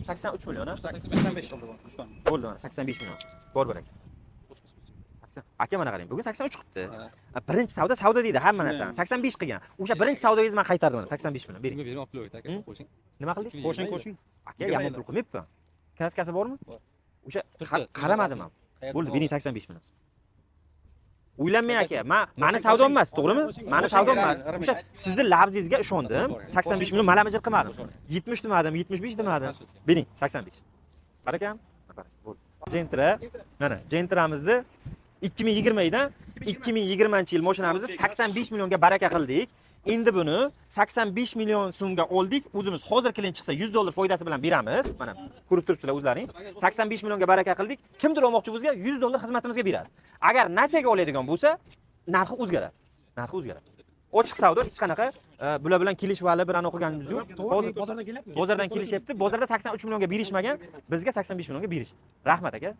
83 million. 85 oldu bu. Ustam. Bo'ldi mana 85 million. Bor bo'lar. 80. Aka mana qarang, bugun 83 chiqibdi. Birinchi savdo deydi hamma narsani. 85 qilgan. O'sha birinchi savdoyingizni men qaytardim mana 85 million. Bering. Bering, olib qo'ying aka, qo'shing. Nima qildingiz? Qo'shing. Aka yomon pul qilmayapman. Kraskasi bormi? O'sha qaramadim ham. Bo'ldi, bering 85 million. O'ylanmang aka, meni savdom emas, to'g'rimi? Meni savdom emas. O'sha sizning labzingizga ishondim. 85 million malamajar qilmadim. 70 demadim, 75 demadim. Bering 85. Qarakam? Bo'ldi. Gentra, mana Gentramizni 2020 dan 2020-yil mashinamizni 85 millionga baraka qildik. Endi buni 85 million so'mga oldik. O'zimiz hozir kelin chiqsa $100 foydasi bilan beramiz. Mana ko'rib turibsizlar o'zlaring. 85 millionga baraka qildik. Kimdir olmoqchi bizga $100 xizmatimizga beradi. Agar Nasiyaga oladigan bo'lsa, narxi o'zgaradi. Ochiq savdo hech qanaqa bular bilan kelishib hali bir o'qiganimiz yo'q. Hozir bozordan kelishyapti. Bozorda 83 millionga berishmagan, bizga 85 millionga berishdi. Rahmat aka.